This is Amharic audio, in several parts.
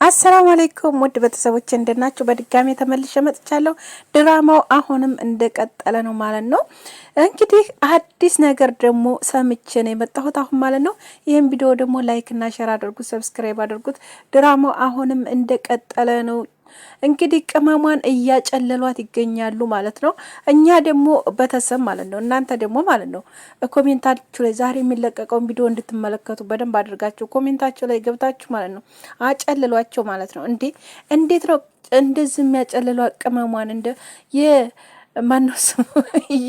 አሰላሙ አለይኩም ውድ ቤተሰቦች እንደናችሁ በድጋሚ ተመልሼ መጥቻለሁ። ድራማው አሁንም እንደቀጠለ ነው ማለት ነው። እንግዲህ አዲስ ነገር ደግሞ ሰምቼ ነው የመጣሁት አሁን ማለት ነው። ይሄን ቪዲዮ ደግሞ ላይክ እና ሼር አድርጉት፣ ሰብስክራይብ አድርጉት። ድራማው አሁንም እንደቀጠለ ነው። እንግዲህ ቅመሟን እያጨለሏት ይገኛሉ ማለት ነው። እኛ ደግሞ በተሰብ ማለት ነው፣ እናንተ ደግሞ ማለት ነው ኮሜንታችሁ ላይ ዛሬ የሚለቀቀውን ቪዲዮ እንድትመለከቱ በደንብ አድርጋችሁ ኮሜንታችሁ ላይ ገብታችሁ ማለት ነው አጨልሏቸው ማለት ነው። እንዴት ነው እንደዚህ የሚያጨልሏት ቅመሟን? እንደ ማነው ስሙ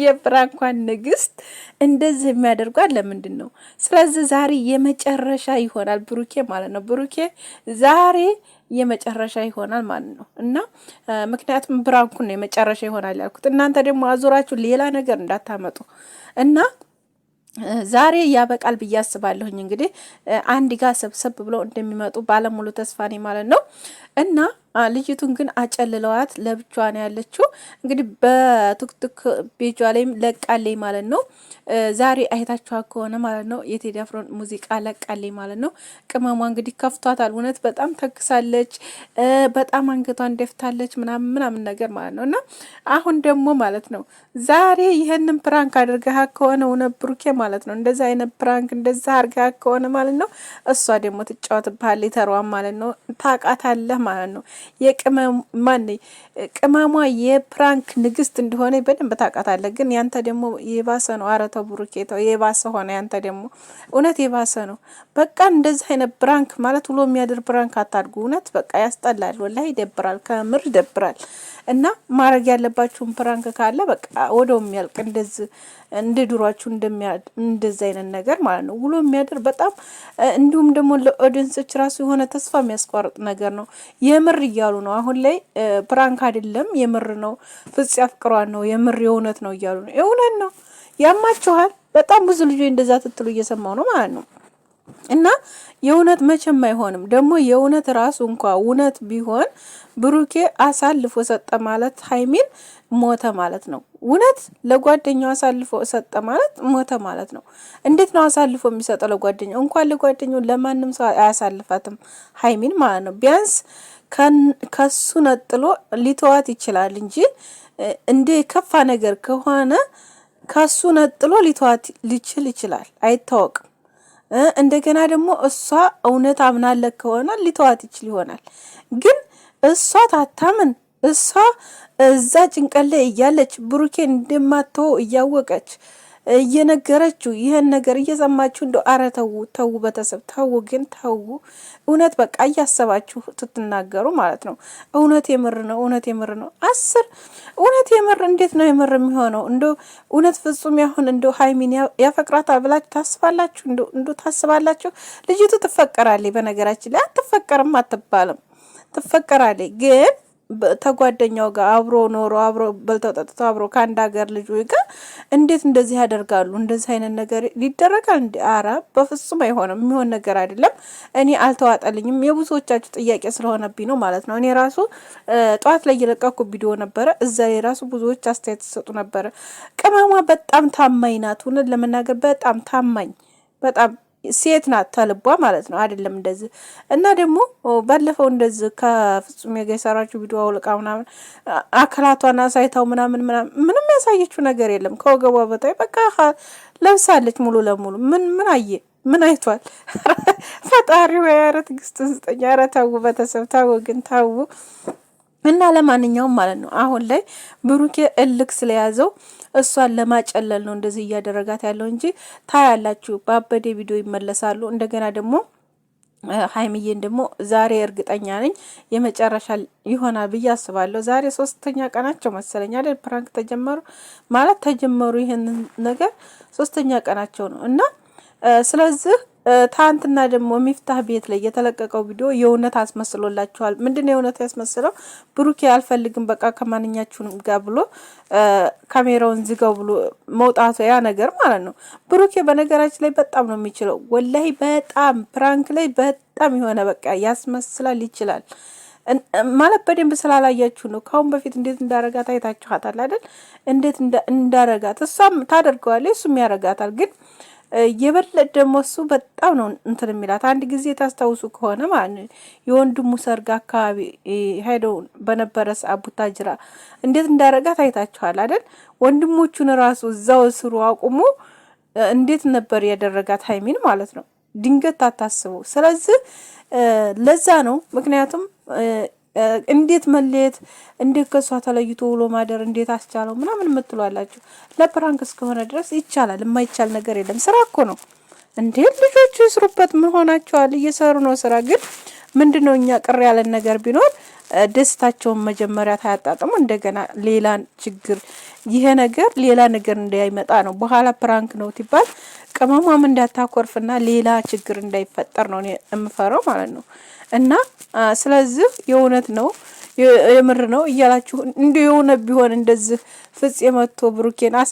የፍራንኳን ንግስት እንደዚህ የሚያደርጓት ለምንድን ነው? ስለዚህ ዛሬ የመጨረሻ ይሆናል ብሩኬ ማለት ነው። ብሩኬ ዛሬ የመጨረሻ ይሆናል ማለት ነው። እና ምክንያቱም ብራንኩን ነው የመጨረሻ ይሆናል ያልኩት። እናንተ ደግሞ አዞራችሁ ሌላ ነገር እንዳታመጡ እና ዛሬ ያበቃል ብዬ አስባለሁኝ። እንግዲህ አንድ ጋር ሰብሰብ ብለው እንደሚመጡ ባለሙሉ ተስፋ ነኝ ማለት ነው። እና ልጅቱን ግን አጨልለዋት ለብቻዋ ነው ያለችው። እንግዲህ በቲክቶክ ፔጇ ላይም ለቃለኝ ማለት ነው። ዛሬ አይታችኋት ከሆነ ማለት ነው የቴዲ አፍሮን ሙዚቃ ለቃለኝ ማለት ነው። ቅመሟ እንግዲህ ከፍቷታል። እውነት በጣም ተክሳለች፣ በጣም አንገቷን ደፍታለች ምናምን ነገር ማለት ነው። እና አሁን ደግሞ ማለት ነው ዛሬ ይሄንን ፕራንክ አድርገህ ከሆነ እውነት ብሩኬ ማለት ነው እንደዛ አይነት ፕራንክ እንደዛ አድርገህ ከሆነ ማለት ነው እሷ ደግሞ ትጫወትብሃለች ተሯን ማለት ነው። ታውቃታለህ ማለት ነው። ቅመሟ የፕራንክ ንግስት እንደሆነ በደንብ ታውቃታለህ። ግን ያንተ ደግሞ የባሰ ነው። ኧረ ተው ብሩኬ ተው፣ የባሰ ሆነ ያንተ ደግሞ እውነት የባሰ ነው። በቃ እንደዚህ አይነት ፕራንክ ማለት ውሎ የሚያድር ፕራንክ አታድርጉ። እውነት በቃ ያስጠላል፣ ወላሂ ይደብራል፣ ከምር ይደብራል። እና ማድረግ ያለባችሁን ፕራንክ ካለ በቃ ወደው የሚያልቅ እንደዚህ እንደ ድሯችሁ እንደዚህ አይነት ነገር ማለት ነው ውሎ የሚያድር በጣም እንዲሁም ደግሞ ለኦዲየንሶች ራሱ የሆነ ተስፋ የሚያስቋርጥ ነገር ነው። የምር እያሉ ነው አሁን ላይ ፕራንክ አይደለም የምር ነው። ፍጽ ያፍቅሯን ነው የምር የእውነት ነው እያሉ ነው። የእውነት ነው። ያማችኋል። በጣም ብዙ ልጆች እንደዛ ትትሉ እየሰማው ነው ማለት ነው። እና የእውነት መቼም አይሆንም። ደግሞ የእውነት ራሱ እንኳ እውነት ቢሆን ብሩኬ አሳልፎ ሰጠ ማለት ሀይሚን ሞተ ማለት ነው። እውነት ለጓደኛው አሳልፎ ሰጠ ማለት ሞተ ማለት ነው። እንዴት ነው አሳልፎ የሚሰጠው ለጓደኛው? እንኳን ለጓደኛው ለማንም ሰው አያሳልፋትም ሀይሚን ማለት ነው። ቢያንስ ከሱ ነጥሎ ሊተዋት ይችላል እንጂ እንደ ከፋ ነገር ከሆነ ከሱ ነጥሎ ሊተዋት ሊችል ይችላል፣ አይታወቅም። እንደገና ደግሞ እሷ እውነት አምናለክ ከሆነ ሊተዋት ይችል ይሆናል። ግን እሷ ታታምን እሷ እዛ ጭንቀት ላይ እያለች ብሩኬን እንደማትተው እያወቀች እየነገረችው ይሄን ነገር እየሰማችሁ እንደው ኧረ ተው ቤተሰብ ተው፣ ግን ተው እውነት በቃ እያሰባችሁ ትትናገሩ ማለት ነው። እውነት የምር ነው፣ እውነት የምር ነው። እውነት የምር እንዴት ነው የምር የሚሆነው? እንደው እውነት ፍጹም ያሁን እንደው ሀይሚን ያፈቅራታል ብላችሁ ታስባላችሁ? እንደው ታስባላችሁ? ልጅቱ ትፈቀራለች። በነገራችን ላይ አትፈቀርም አትባልም፣ ትፈቀራለች ግን ተጓደኛው ጋር አብሮ ኖሮ አብሮ በልተው ጠጥተው አብሮ ከአንድ ሀገር ልጆች ጋር እንዴት እንደዚህ ያደርጋሉ? እንደዚህ አይነት ነገር ሊደረጋል እንዴ? ኧረ በፍጹም አይሆንም፣ የሚሆን ነገር አይደለም። እኔ አልተዋጠልኝም። የብዙዎቻችሁ ጥያቄ ስለሆነብኝ ነው ማለት ነው። እኔ ራሱ ጠዋት ላይ እየለቀኩ ቪዲዮ ነበረ፣ እዛ የራሱ ብዙዎች አስተያየት ተሰጡ ነበረ። ቅመሟ በጣም ታማኝ ናት፣ እውነት ለመናገር በጣም ታማኝ፣ በጣም ሴት ናት ተልቧ ማለት ነው። አይደለም እንደዚህ እና ደግሞ ባለፈው እንደዚህ ከፍጹም ጋር የሰራችው ቪዲዮ አውልቃ ምናምን አካላቷን አሳይታው ምንም ያሳየችው ነገር የለም። ከወገቧ በታይ በቃ ለብሳለች ሙሉ ለሙሉ። ምን አይቷል? ፈጣሪ ወይ ኧረ ትዕግስቱን ስጠኝ። ኧረ ተው ቤተሰብ ተው፣ ግን ተው። እና ለማንኛውም ማለት ነው አሁን ላይ ብሩኬ እልክ ስለያዘው እሷን ለማጨለል ነው እንደዚህ እያደረጋት ያለው እንጂ ታያላችሁ በአበዴ ቪዲዮ ይመለሳሉ። እንደገና ደግሞ ሀይሚዬን ደግሞ ዛሬ እርግጠኛ ነኝ የመጨረሻ ይሆናል ብዬ አስባለሁ። ዛሬ 3ኛ ቀናቸው መሰለኝ አይደል? ፕራንክ ተጀመሩ ይሄንን ነገር 3ኛ ቀናቸው ነው እና ስለዚህ ታንትና ደግሞ ሚፍታህ ቤት ላይ የተለቀቀው ቪዲዮ የእውነት አስመስሎላችኋል። ምንድነው የእውነት ያስመስለው? ብሩኬ አልፈልግም በቃ ከማንኛችሁንም ጋር ብሎ ካሜራውን ዝጋው ብሎ መውጣቱ ያ ነገር ማለት ነው። ብሩኬ በነገራችን ላይ በጣም ነው የሚችለው፣ ወላሂ በጣም ፕራንክ ላይ በጣም የሆነ በቃ ያስመስላል ይችላል ማለት በደንብ ስላላያችሁ ነው። ካሁን በፊት እንዴት እንዳረጋት አይታችኋታል አይደል? እንዴት እንዳረጋት እሷም ታደርገዋለች እሱም ያረጋታል። ግን የበለጠ ደግሞ እሱ በጣም ነው እንትን የሚላት። አንድ ጊዜ ታስታውሱ ከሆነ ማለት ነው የወንድሙ ሰርግ አካባቢ ሄደው በነበረ ሰዓት ቡታጅራ እንዴት እንዳረጋት አይታችኋል አይደል? ወንድሞቹን ራሱ እዛው ስሩ አቁሞ እንዴት ነበር ያደረጋት ሀይሚን ማለት ነው። ድንገት አታስቡ። ስለዚህ ለዛ ነው ምክንያቱም እንዴት መለየት እንዴት ከሷ ተለይቶ ውሎ ማደር እንዴት አስቻለው ምናምን የምትሏላችሁ። ለፕራንክ እስከሆነ ድረስ ይቻላል፣ የማይቻል ነገር የለም። ስራ እኮ ነው እንዴ! ልጆቹ ይስሩበት። ምን ሆናቸዋል? እየሰሩ ነው ስራ። ግን ምንድነው እኛ ቅር ያለን ነገር ቢኖር ደስታቸውን መጀመሪያ ታያጣጥሙ እንደገና ሌላ ችግር ይሄ ነገር ሌላ ነገር እንዳይመጣ ነው። በኋላ ፕራንክ ነው ትባል ቅመሟም እንዳታኮርፍና ሌላ ችግር እንዳይፈጠር ነው የምፈራው ማለት ነው። እና ስለዚህ የእውነት ነው የምር ነው እያላችሁ እንደ የሆነ ቢሆን እንደዚህ ፍጽ የመቶ ብሩኬን